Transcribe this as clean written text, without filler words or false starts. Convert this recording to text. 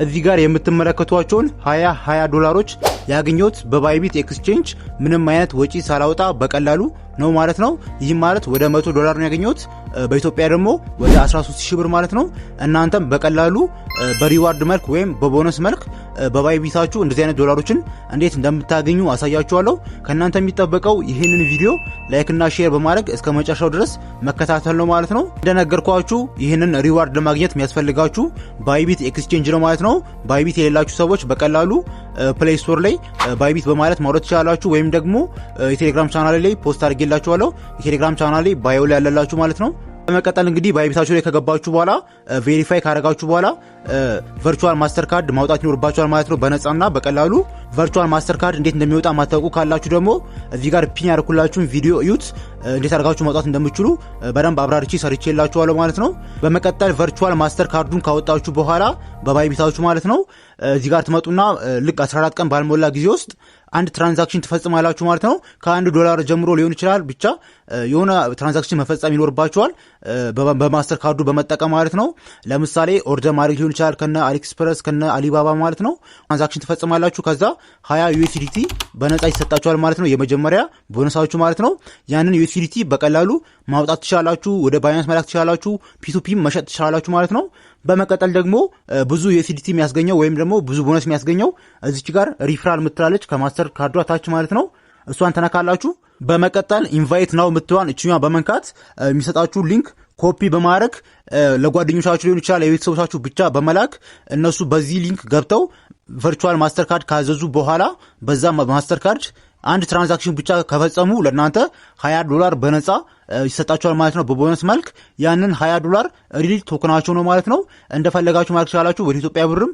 እዚህ ጋር የምትመለከቷቸውን 20 ዶላሮች ያገኘሁት በባይቢት ኤክስቼንጅ ምንም አይነት ወጪ ሳላወጣ በቀላሉ ነው ማለት ነው። ይህ ማለት ወደ $100 ነው ያገኘሁት። በኢትዮጵያ ደግሞ ወደ 13000 ብር ማለት ነው። እናንተም በቀላሉ በሪዋርድ መልክ ወይም በቦነስ መልክ በባይቢታችሁ እንደዚህ አይነት ዶላሮችን እንዴት እንደምታገኙ አሳያችኋለሁ። ከናንተ የሚጠበቀው ይህንን ቪዲዮ ላይክ እና ሼር በማድረግ እስከ መጨረሻው ድረስ መከታተል ነው ማለት ነው። እንደነገርኳችሁ ይህንን ሪዋርድ ለማግኘት የሚያስፈልጋችሁ ባይቢት ኤክስቼንጅ ነው ማለት ነው። ባይቢት የሌላችሁ ሰዎች በቀላሉ ፕሌይ ስቶር ላይ ባይቢት በማለት ማውረድ ትችላላችሁ፣ ወይም ደግሞ የቴሌግራም ቻናል ላይ ፖስት አድርጌላችኋለሁ። የቴሌግራም ቻናል ላይ ባዮ ላይ ያለላችሁ ማለት ነው። በመቀጠል እንግዲህ ባይቢታችሁ ላይ ከገባችሁ በኋላ ቬሪፋይ ካደረጋችሁ በኋላ ቨርቹዋል ማስተር ካርድ ማውጣት ይኖርባችኋል ማለት ነው። በነጻና በቀላሉ ቨርቹዋል ማስተር ካርድ እንዴት እንደሚወጣ ማታውቁ ካላችሁ ደግሞ እዚህ ጋር ፒን ያደርኩላችሁን ቪዲዮ እዩት። እንዴት አድርጋችሁ ማውጣት እንደምትችሉ በደንብ አብራርቼ ሰርቼላችኋለሁ ማለት ነው። በመቀጠል ቨርቹዋል ማስተር ካርዱን ካወጣችሁ በኋላ በባይቢታችሁ ማለት ነው እዚህ ጋር ትመጡና ልክ 14 ቀን ባልሞላ ጊዜ ውስጥ አንድ ትራንዛክሽን ትፈጽማላችሁ ማለት ነው። $1 ጀምሮ ሊሆን ይችላል፣ ብቻ የሆነ ትራንዛክሽን መፈጸም ይኖርባችኋል በማስተር ካርዱ በመጠቀም ማለት ነው። ለምሳሌ ኦርደር ማድረግ ሊሆን ይችላል ከነ አሊኤክስፕረስ ከነ አሊባባ ማለት ነው። ትራንዛክሽን ትፈጽማላችሁ። ከዛ 20 USDT በነጻ ይሰጣችኋል ማለት ነው። የመጀመሪያ ቦነሳችሁ ማለት ነው። ያንን USDT በቀላሉ ማውጣት ትችላላችሁ፣ ወደ ባይናንስ መላክ ትችላላችሁ፣ ፒቱፒ መሸጥ ትችላላችሁ ማለት ነው። በመቀጠል ደግሞ ብዙ USDT የሚያስገኘው ወይም ደግሞ ብዙ ቦነስ የሚያስገኘው እዚች ጋር ሪፍራል ምትላለች ከማስተር ካርዱ ታች ማለት ነው። እሷን ተነካላችሁ። በመቀጠል ኢንቫይት ናው ምትዋን እችኛ በመንካት የሚሰጣችሁ ሊንክ ኮፒ በማድረግ ለጓደኞቻችሁ ሊሆን ይችላል የቤተሰቦቻችሁ ብቻ በመላክ እነሱ በዚህ ሊንክ ገብተው ቨርቹዋል ማስተር ካርድ ካዘዙ በኋላ በዛ ማስተር ካርድ አንድ ትራንዛክሽን ብቻ ከፈጸሙ ለእናንተ $20 በነጻ ይሰጣችኋል ማለት ነው። በቦነስ መልክ ያንን $20 ሪል ቶከናቸው ነው ማለት ነው። እንደፈለጋችሁ ማለት ትችላላችሁ። ወደ ኢትዮጵያ ብርም